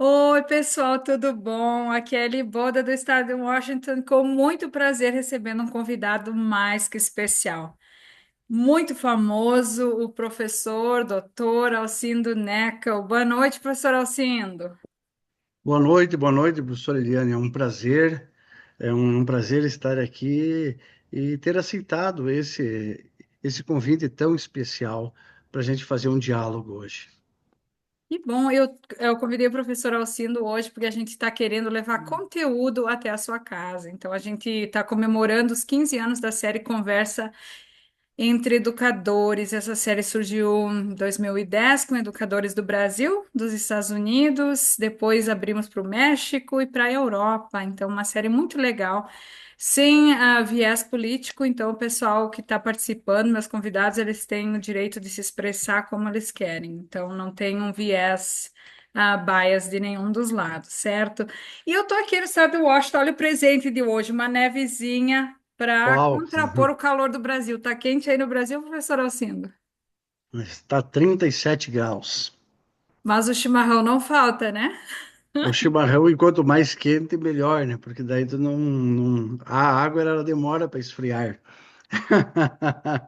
Oi, pessoal, tudo bom? Aqui é a Eli Boda do estado de Washington, com muito prazer recebendo um convidado mais que especial. Muito famoso, o professor doutor Alcindo Neckel. Boa noite, professor Alcindo. Boa noite, professora Eliane. É um prazer estar aqui e ter aceitado esse convite tão especial para a gente fazer um diálogo hoje. Que bom, eu convidei o professor Alcindo hoje porque a gente está querendo levar conteúdo até a sua casa. Então, a gente está comemorando os 15 anos da série Conversa entre educadores. Essa série surgiu em 2010 com educadores do Brasil, dos Estados Unidos, depois abrimos para o México e para a Europa. Então, uma série muito legal, sem viés político. Então, o pessoal que está participando, meus convidados, eles têm o direito de se expressar como eles querem. Então, não tem um viés. Bias de nenhum dos lados, certo? E eu tô aqui no estado de Washington, olha o presente de hoje, uma nevezinha para Uau, contrapor o calor do Brasil. Tá quente aí no Brasil, professor Alcindo? está 37 graus. Mas o chimarrão não falta, né? O chimarrão, e quanto mais quente, melhor, né? Porque daí a água ela demora para esfriar.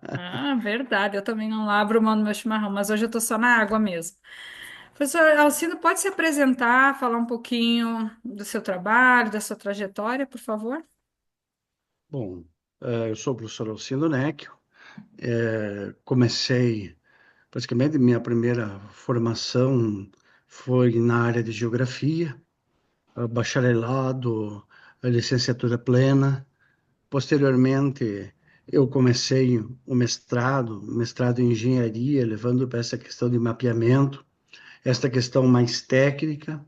Ah, verdade. Eu também não abro mão do meu chimarrão, mas hoje eu tô só na água mesmo. Professor Alcindo, pode se apresentar, falar um pouquinho do seu trabalho, da sua trajetória, por favor? Bom, eu sou o professor Alcindo Necchio. Comecei praticamente minha primeira formação foi na área de geografia, bacharelado, a licenciatura plena. Posteriormente, eu comecei o mestrado em engenharia, levando para essa questão de mapeamento, esta questão mais técnica,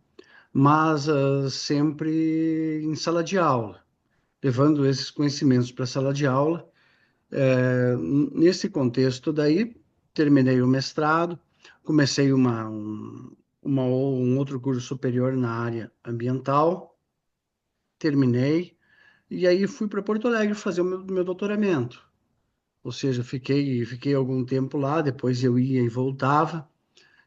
mas sempre em sala de aula, levando esses conhecimentos para a sala de aula. Nesse contexto daí, terminei o mestrado, comecei um outro curso superior na área ambiental, terminei, e aí fui para Porto Alegre fazer o meu doutoramento. Ou seja, fiquei algum tempo lá, depois eu ia e voltava.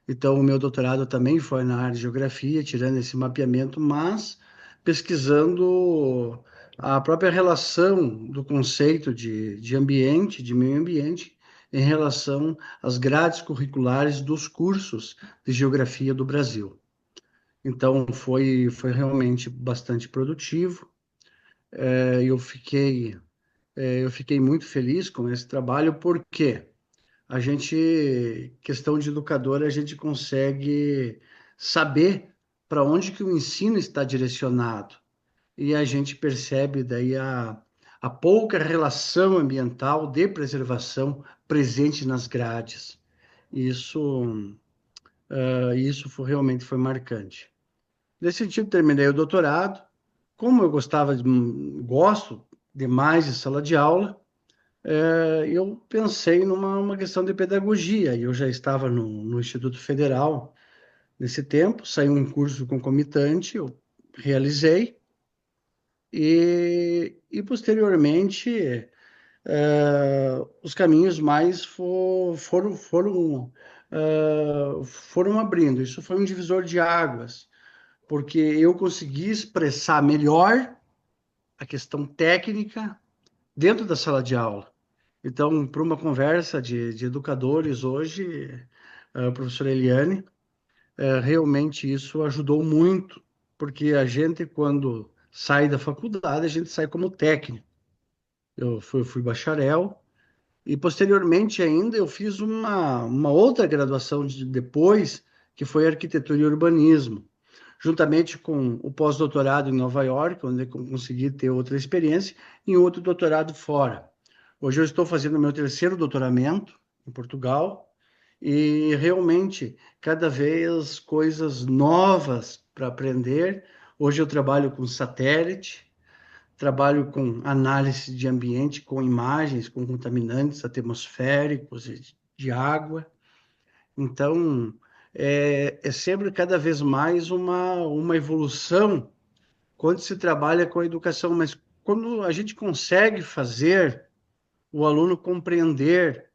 Então, o meu doutorado também foi na área de geografia, tirando esse mapeamento, mas pesquisando a própria relação do conceito de ambiente, de meio ambiente, em relação às grades curriculares dos cursos de geografia do Brasil. Então, foi realmente bastante produtivo. Eh, Eu fiquei, eu fiquei muito feliz com esse trabalho, porque questão de educador, a gente consegue saber para onde que o ensino está direcionado. E a gente percebe daí a pouca relação ambiental de preservação presente nas grades. Isso, isso realmente foi marcante. Nesse sentido, terminei o doutorado. Como eu gosto demais de sala de aula, eu pensei numa uma questão de pedagogia, e eu já estava no Instituto Federal nesse tempo, saiu um curso concomitante, eu realizei, e posteriormente os caminhos mais foram abrindo. Isso foi um divisor de águas, porque eu consegui expressar melhor a questão técnica dentro da sala de aula. Então, para uma conversa de educadores hoje, professora Eliane, realmente isso ajudou muito, porque a gente, quando sai da faculdade, a gente sai como técnico. Eu fui bacharel e, posteriormente ainda, eu fiz uma outra graduação depois, que foi arquitetura e urbanismo, juntamente com o pós-doutorado em Nova York, onde eu consegui ter outra experiência, e outro doutorado fora. Hoje eu estou fazendo meu terceiro doutoramento em Portugal e realmente cada vez coisas novas para aprender. Hoje eu trabalho com satélite, trabalho com análise de ambiente, com imagens, com contaminantes atmosféricos e de água. Então, é sempre cada vez mais uma evolução quando se trabalha com a educação, mas quando a gente consegue fazer o aluno compreender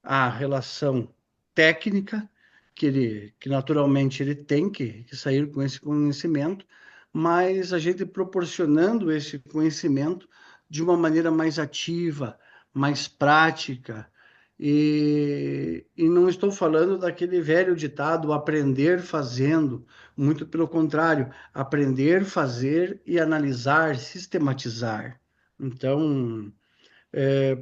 a relação técnica, que naturalmente ele tem que sair com esse conhecimento, mas a gente proporcionando esse conhecimento de uma maneira mais ativa, mais prática. E não estou falando daquele velho ditado, aprender fazendo, muito pelo contrário, aprender, fazer e analisar, sistematizar. Então,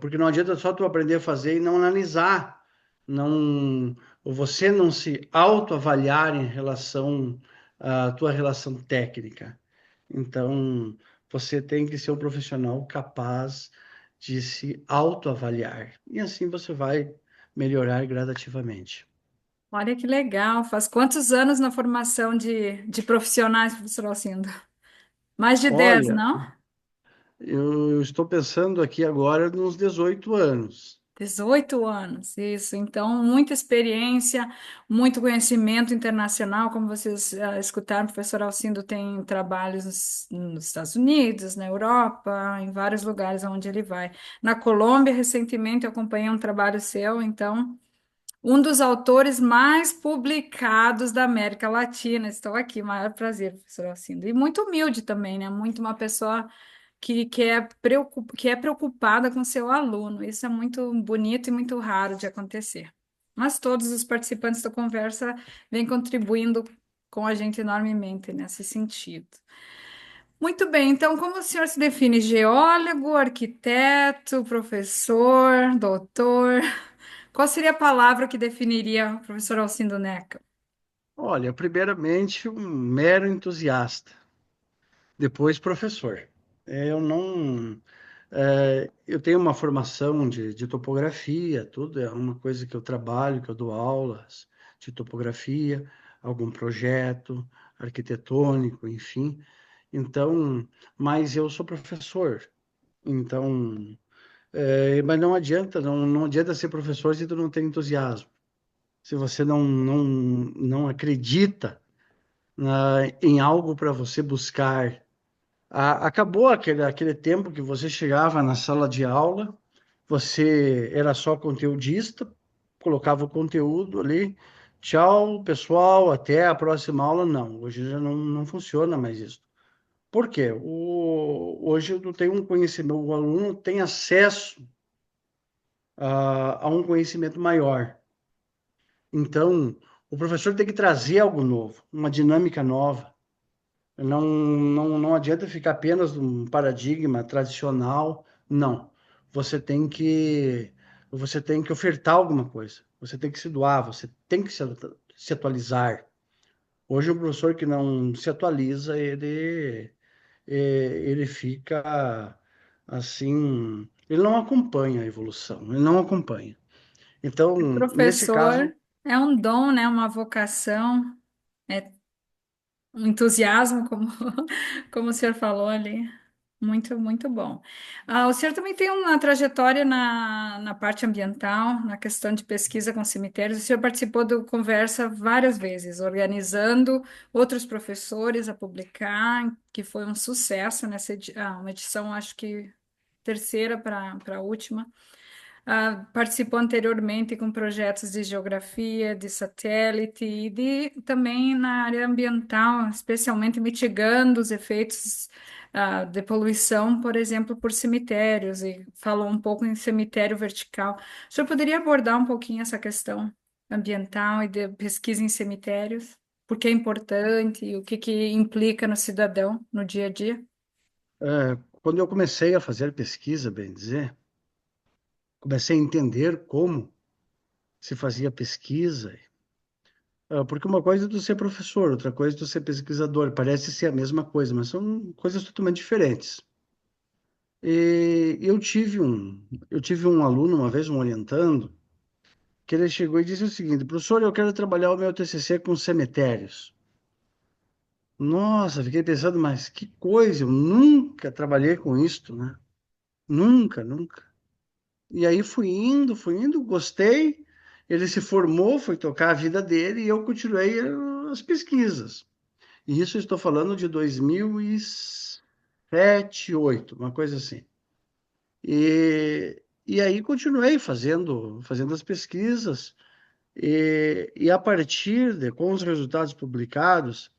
porque não adianta só tu aprender a fazer e não analisar, não, ou você não se autoavaliar em relação à tua relação técnica. Então, você tem que ser um profissional capaz de se autoavaliar. E assim você vai melhorar gradativamente. Olha que legal. Faz quantos anos na formação de profissionais, professor Alcindo? Mais de 10, Olha, não? eu estou pensando aqui agora nos 18 anos. 18 anos, isso. Então, muita experiência, muito conhecimento internacional, como vocês escutaram, o professor Alcindo tem trabalhos nos Estados Unidos, na Europa, em vários lugares onde ele vai. Na Colômbia, recentemente, eu acompanhei um trabalho seu, então, um dos autores mais publicados da América Latina. Estou aqui, maior prazer, professor Alcindo. E muito humilde também, né? Muito uma pessoa que é preocupada com seu aluno. Isso é muito bonito e muito raro de acontecer. Mas todos os participantes da conversa vêm contribuindo com a gente enormemente nesse sentido. Muito bem, então, como o senhor se define? Geólogo, arquiteto, professor, doutor? Qual seria a palavra que definiria o professor Alcindo Neca? Olha, primeiramente, um mero entusiasta, depois professor. Eu não. Eu tenho uma formação de topografia, tudo é uma coisa que eu trabalho, que eu dou aulas de topografia, algum projeto arquitetônico, enfim. Então, mas eu sou professor, então, mas não adianta, não adianta ser professor se tu não tem entusiasmo, se você não acredita em algo para você buscar. Acabou aquele tempo que você chegava na sala de aula, você era só conteudista, colocava o conteúdo ali, tchau, pessoal, até a próxima aula. Não, hoje já não funciona mais isso. Por quê? Hoje eu tenho um conhecimento, o aluno tem acesso a um conhecimento maior. Então, o professor tem que trazer algo novo, uma dinâmica nova. Não adianta ficar apenas num paradigma tradicional, não. Você tem que, você tem que ofertar alguma coisa. Você tem que se doar, você tem que se atualizar. Hoje, o professor que não se atualiza, ele fica assim, ele não acompanha a evolução, ele não acompanha. Então, nesse caso, Professor é um dom, né? Uma vocação, é um entusiasmo, como, como o senhor falou ali. Muito, muito bom. O senhor também tem uma trajetória na parte ambiental, na questão de pesquisa com cemitérios. O senhor participou do Conversa várias vezes, organizando outros professores a publicar, que foi um sucesso nessa uma edição, acho que terceira para a última. Participou anteriormente com projetos de geografia, de satélite e também na área ambiental, especialmente mitigando os efeitos de poluição, por exemplo, por cemitérios, e falou um pouco em cemitério vertical. O senhor poderia abordar um pouquinho essa questão ambiental e de pesquisa em cemitérios? Por que é importante e o que que implica no cidadão no dia a dia? quando eu comecei a fazer pesquisa, bem dizer, comecei a entender como se fazia pesquisa. Porque uma coisa é tu ser professor, outra coisa é tu ser pesquisador. Parece ser a mesma coisa, mas são coisas totalmente diferentes. E eu tive um aluno uma vez, um orientando, que ele chegou e disse o seguinte: professor, eu quero trabalhar o meu TCC com cemitérios. Nossa, fiquei pensando, mas que coisa, eu nunca trabalhei com isto, né? Nunca, nunca. E aí fui indo, gostei. Ele se formou, foi tocar a vida dele e eu continuei as pesquisas. E isso eu estou falando de 2007, 2008, uma coisa assim. E aí continuei fazendo as pesquisas. E a partir com os resultados publicados,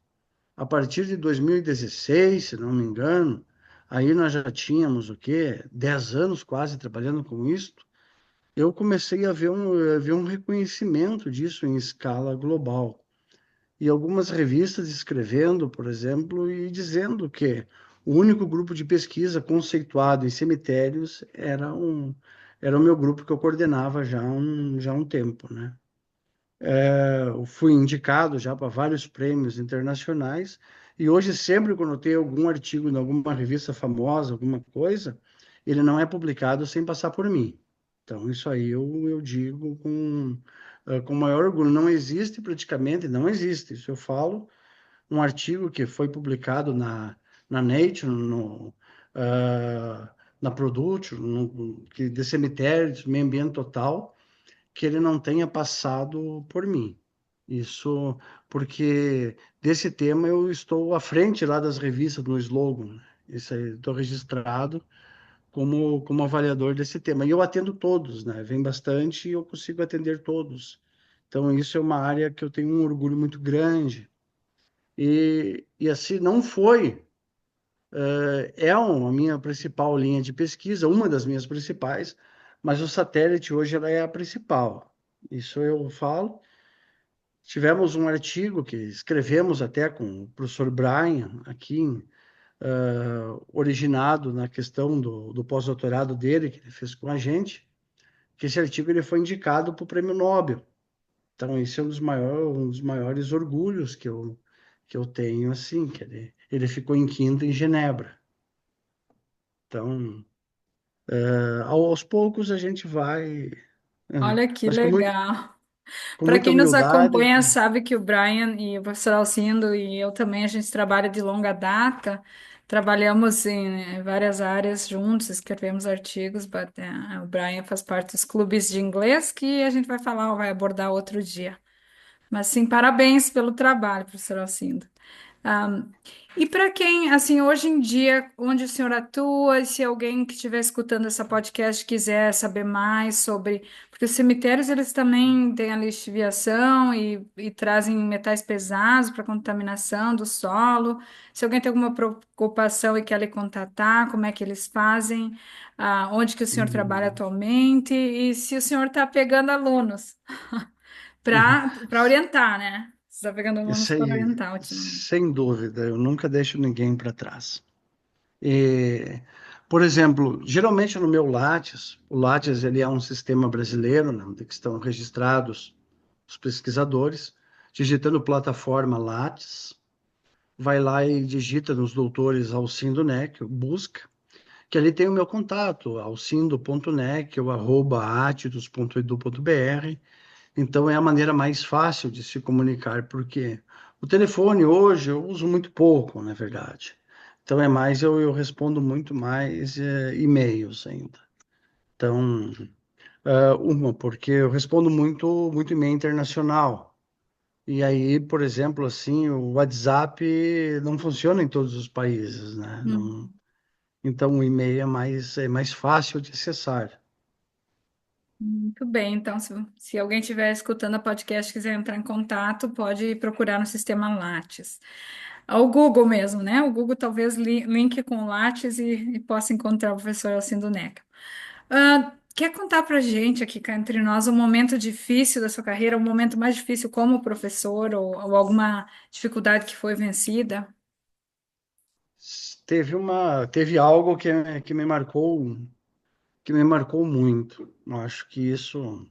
a partir de 2016, se não me engano, aí nós já tínhamos o quê? 10 anos quase trabalhando com isso. Eu comecei a ver um reconhecimento disso em escala global. E algumas revistas escrevendo, por exemplo, e dizendo que o único grupo de pesquisa conceituado em cemitérios era o meu grupo que eu coordenava já há um tempo, né? Eu fui indicado já para vários prêmios internacionais e hoje sempre quando eu tenho algum artigo em alguma revista famosa, alguma coisa, ele não é publicado sem passar por mim. Então isso aí eu digo com maior orgulho. Não existe praticamente, não existe. Isso eu falo, um artigo que foi publicado na Nature, na Production, que de cemitérios, meio ambiente total, que ele não tenha passado por mim. Isso porque desse tema eu estou à frente lá das revistas no slogan, né? Isso aí, estou registrado como avaliador desse tema. E eu atendo todos, né? Vem bastante e eu consigo atender todos. Então, isso é uma área que eu tenho um orgulho muito grande. E assim, não foi, a minha principal linha de pesquisa, uma das minhas principais, mas o satélite hoje ela é a principal. Isso eu falo. Tivemos um artigo que escrevemos até com o professor Brian, aqui, originado na questão do pós-doutorado dele, que ele fez com a gente, que esse artigo ele foi indicado para o Prêmio Nobel. Então, esse é um dos maiores orgulhos que eu tenho, assim, que ele ficou em quinto em Genebra. Então, aos poucos a gente vai, Olha que mas legal. com Para muita quem nos humildade. acompanha, sabe que o Brian e o professor Alcindo e eu também, a gente trabalha de longa data, trabalhamos em várias áreas juntos, escrevemos artigos, o Brian faz parte dos clubes de inglês que a gente vai falar, vai abordar outro dia. Mas sim, parabéns pelo trabalho, professor Alcindo. Ah, e para quem, assim, hoje em dia, onde o senhor atua, e se alguém que estiver escutando essa podcast quiser saber mais sobre, porque os cemitérios eles também têm a lixiviação e trazem metais pesados para contaminação do solo. Se alguém tem alguma preocupação e quer lhe contatar, como é que eles fazem, onde que o senhor trabalha Hum, atualmente e se o senhor está pegando alunos para orientar, né? Você está pegando alunos Isso para aí, orientar ultimamente. sem dúvida, eu nunca deixo ninguém para trás. E, por exemplo, geralmente no meu Lattes, o Lattes ele é um sistema brasileiro, né, onde que estão registrados os pesquisadores, digitando plataforma Lattes, vai lá e digita nos doutores Alcindo Neck, busca, que ali tem o meu contato, alcindo.nec ou @atidos.edu.br. Então é a maneira mais fácil de se comunicar, porque o telefone hoje eu uso muito pouco, na verdade. Então é mais, eu respondo muito mais e-mails ainda. Então, porque eu respondo muito e-mail internacional. E aí, por exemplo, assim, o WhatsApp não funciona em todos os países, né? Não, então o e-mail é mais fácil de acessar. Muito bem, então se alguém estiver escutando a podcast e quiser entrar em contato, pode procurar no sistema Lattes. O Google mesmo, né? O Google talvez linke com o Lattes e possa encontrar o professor Alcindo Neca. Quer contar para gente aqui cá entre nós um momento difícil da sua carreira, um momento mais difícil como professor ou alguma dificuldade que foi vencida? Teve algo que me marcou muito. Eu acho que isso,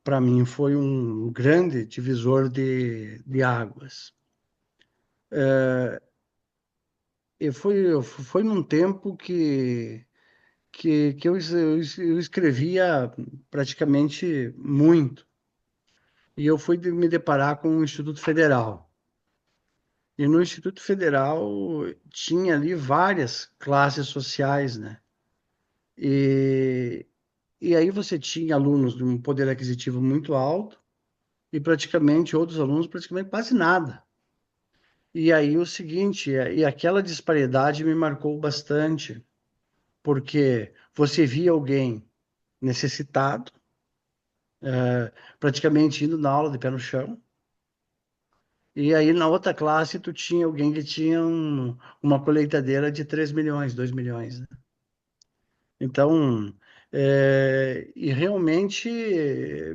para mim, foi um grande divisor de águas. Foi num tempo que eu escrevia praticamente muito. E eu fui me deparar com o Instituto Federal. E no Instituto Federal tinha ali várias classes sociais, né? E, e aí você tinha alunos de um poder aquisitivo muito alto e praticamente outros alunos praticamente quase nada. E aí o seguinte, e aquela disparidade me marcou bastante, porque você via alguém necessitado, praticamente indo na aula de pé no chão. E aí na outra classe tu tinha alguém que tinha uma colheitadeira de 3 milhões, 2 milhões, né? Então, e realmente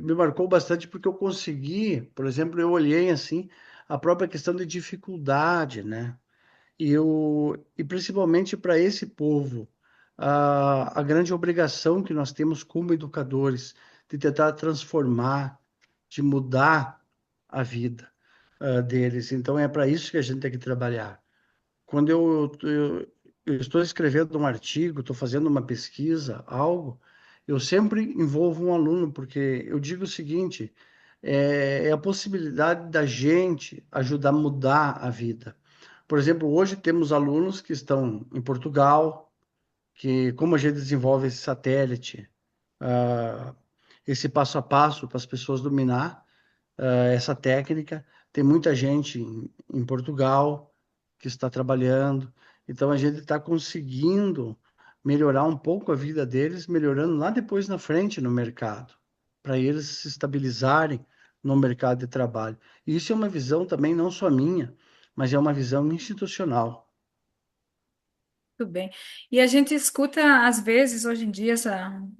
me marcou bastante porque eu consegui, por exemplo, eu olhei assim a própria questão de dificuldade, né? E principalmente para esse povo, a grande obrigação que nós temos como educadores de tentar transformar, de mudar a vida, deles. Então, é para isso que a gente tem que trabalhar. Quando eu estou escrevendo um artigo, estou fazendo uma pesquisa, algo, eu sempre envolvo um aluno, porque eu digo o seguinte: é a possibilidade da gente ajudar a mudar a vida. Por exemplo, hoje temos alunos que estão em Portugal, que como a gente desenvolve esse satélite, ah, esse passo a passo para as pessoas dominar essa técnica. Tem muita gente em Portugal que está trabalhando, então a gente está conseguindo melhorar um pouco a vida deles, melhorando lá depois na frente no mercado, para eles se estabilizarem no mercado de trabalho. E isso é uma visão também não só minha, mas é uma visão institucional. Muito bem. E a gente escuta, às vezes, hoje em dia,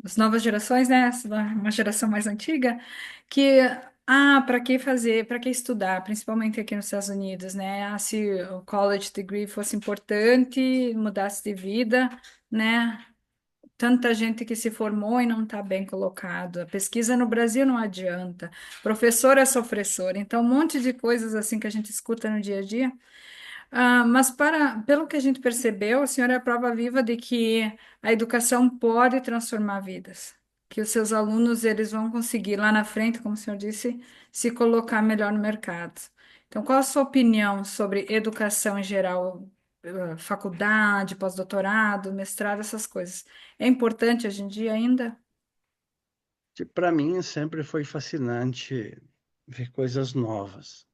as novas gerações, né? Uma geração mais antiga, que, para que fazer, para que estudar, principalmente aqui nos Estados Unidos, né? Se o college degree fosse importante, mudasse de vida, né? Tanta gente que se formou e não está bem colocado. A pesquisa no Brasil não adianta. Professor é sofressor. Então, um monte de coisas assim que a gente escuta no dia a dia. Mas pelo que a gente percebeu, a senhora é a prova viva de que a educação pode transformar vidas, que os seus alunos eles vão conseguir lá na frente, como o senhor disse, se colocar melhor no mercado. Então, qual a sua opinião sobre educação em geral, faculdade, pós-doutorado, mestrado, essas coisas? É importante hoje em dia ainda? Para mim sempre foi fascinante ver coisas novas.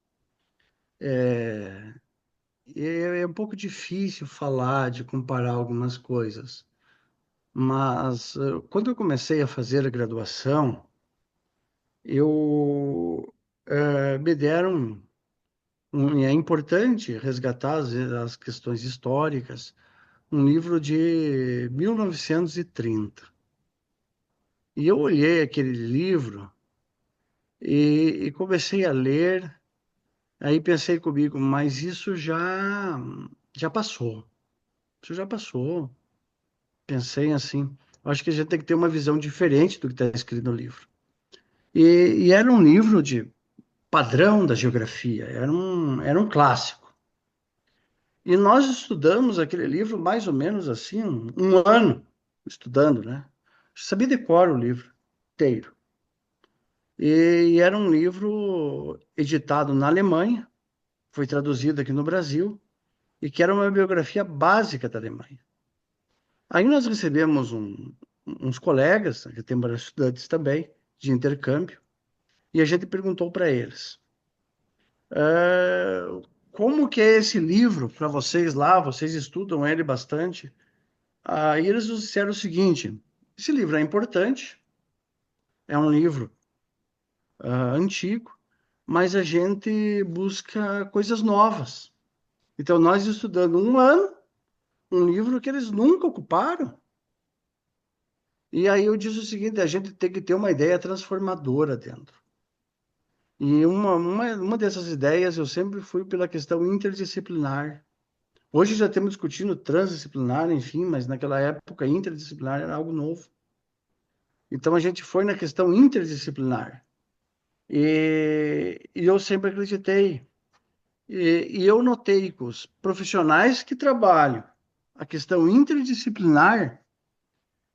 É, é um pouco difícil falar de comparar algumas coisas. Mas quando eu comecei a fazer a graduação, eu me deram e é importante resgatar as questões históricas, um livro de 1930. E eu olhei aquele livro e comecei a ler, aí pensei comigo, mas isso já passou. Isso já passou. Pensei assim, acho que a gente tem que ter uma visão diferente do que está escrito no livro. E era um livro de padrão da geografia, era um clássico. E nós estudamos aquele livro mais ou menos assim, um ano estudando, né? Sabia de cor o livro inteiro. E era um livro editado na Alemanha, foi traduzido aqui no Brasil, e que era uma biografia básica da Alemanha. Aí nós recebemos uns colegas, que tem vários estudantes também, de intercâmbio, e a gente perguntou para eles: É, como que é esse livro para vocês lá? Vocês estudam ele bastante? Aí eles nos disseram o seguinte: esse livro é importante, é um livro antigo, mas a gente busca coisas novas. Então, nós estudando um ano, um livro que eles nunca ocuparam. E aí eu disse o seguinte: a gente tem que ter uma ideia transformadora dentro. E uma dessas ideias eu sempre fui pela questão interdisciplinar. Hoje já temos discutindo transdisciplinar, enfim, mas naquela época interdisciplinar era algo novo. Então a gente foi na questão interdisciplinar. E eu sempre acreditei. E eu notei que os profissionais que trabalham a questão interdisciplinar,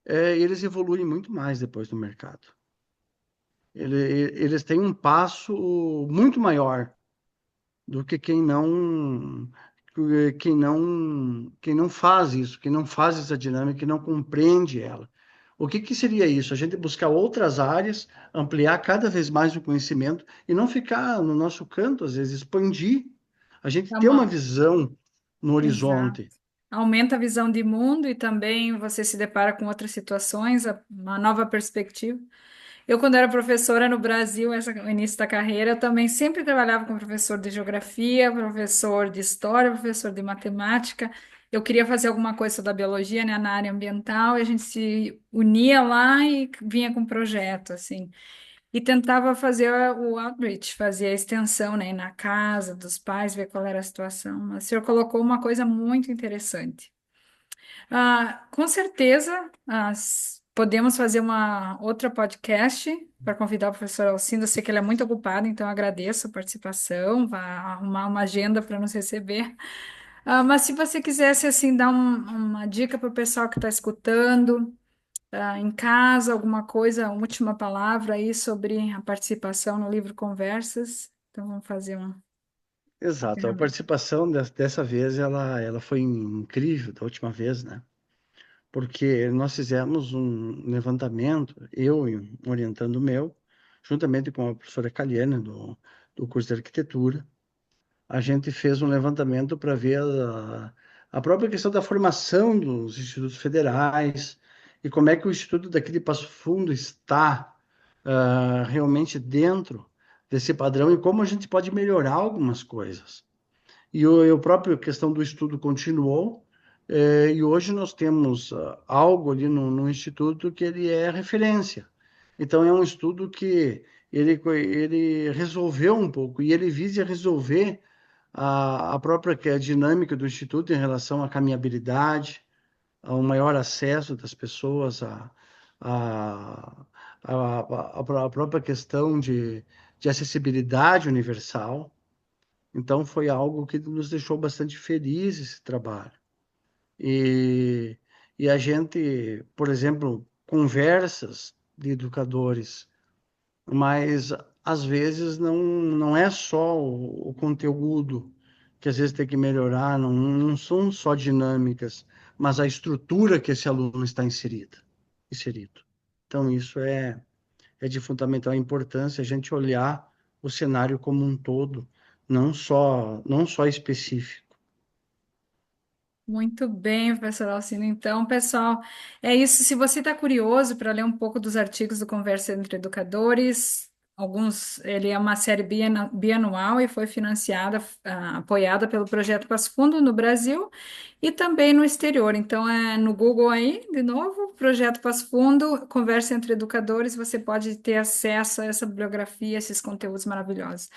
eles evoluem muito mais depois no mercado. Eles têm um passo muito maior do que quem não faz isso, quem não faz essa dinâmica, quem não compreende ela. O que que seria isso? A gente buscar outras áreas, ampliar cada vez mais o conhecimento e não ficar no nosso canto, às vezes expandir. A gente É ter uma uma... visão no Exato. horizonte. Aumenta a visão de mundo e também você se depara com outras situações, uma nova perspectiva. Eu, quando era professora no Brasil, no início da carreira, eu também sempre trabalhava com professor de geografia, professor de história, professor de matemática. Eu queria fazer alguma coisa da biologia, né, na área ambiental, e a gente se unia lá e vinha com um projeto, assim. E tentava fazer o outreach, fazer a extensão, né, na casa dos pais, ver qual era a situação. Mas o senhor colocou uma coisa muito interessante. Com certeza, podemos fazer uma outra podcast para convidar o professor Alcindo. Eu sei que ele é muito ocupado, então eu agradeço a participação. Vai arrumar uma agenda para nos receber. Mas se você quisesse assim dar uma dica para o pessoal que está escutando, em casa, alguma coisa, uma última palavra aí sobre a participação no livro Conversas. Então vamos fazer um Exato, a encerramento. participação dessa vez ela foi incrível, da última vez, né? Porque nós fizemos um levantamento, eu e um orientando meu, juntamente com a professora Caliane, do curso de arquitetura, a gente fez um levantamento para ver a própria questão da formação dos institutos federais e como é que o Instituto daqui de Passo Fundo está realmente dentro desse padrão e como a gente pode melhorar algumas coisas. E a própria questão do estudo continuou, e hoje nós temos algo ali no Instituto que ele é referência. Então, é um estudo que ele resolveu um pouco, e ele visa resolver a própria que é a dinâmica do Instituto em relação à caminhabilidade, ao maior acesso das pessoas a, a própria questão de acessibilidade universal. Então, foi algo que nos deixou bastante felizes esse trabalho. E, e a gente, por exemplo, conversas de educadores, mas às vezes não é só o conteúdo que às vezes tem que melhorar, não são só dinâmicas, mas a estrutura que esse aluno está inserido. Então, isso é de fundamental importância a gente olhar o cenário como um todo, não só específico. Muito bem, professor Alcino. Então, pessoal, é isso. Se você está curioso para ler um pouco dos artigos do Conversa entre Educadores, ele é uma série bianual e foi financiada, apoiada pelo Projeto Passo Fundo no Brasil e também no exterior. Então, é no Google aí, de novo, Projeto Passo Fundo, Conversa entre Educadores, você pode ter acesso a essa bibliografia, esses conteúdos maravilhosos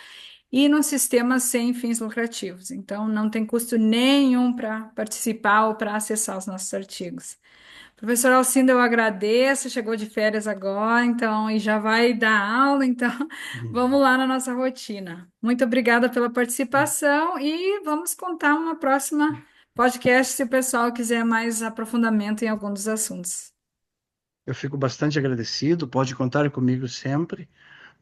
e num sistema sem fins lucrativos. Então, não tem custo nenhum para participar ou para acessar os nossos artigos. Professor Alcindo, eu agradeço, chegou de férias agora, então, e já vai dar aula, então, vamos lá na nossa rotina. Muito obrigada pela participação e vamos contar uma próxima podcast se o pessoal quiser mais aprofundamento em algum dos assuntos. Eu fico bastante agradecido, pode contar comigo sempre,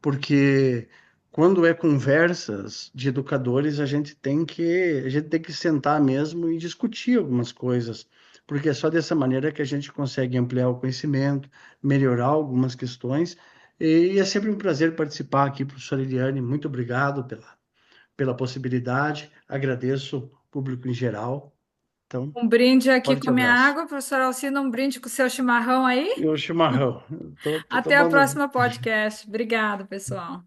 porque quando é conversas de educadores, a gente tem que sentar mesmo e discutir algumas coisas, porque é só dessa maneira que a gente consegue ampliar o conhecimento, melhorar algumas questões, e é sempre um prazer participar aqui, professora Eliane, muito obrigado pela possibilidade, agradeço o público em geral, então, Um brinde aqui com forte a minha abraço. água, professor Alcindo, um brinde com o seu chimarrão E aí. o chimarrão, tô Até a tomando. próxima podcast. Obrigada, pessoal.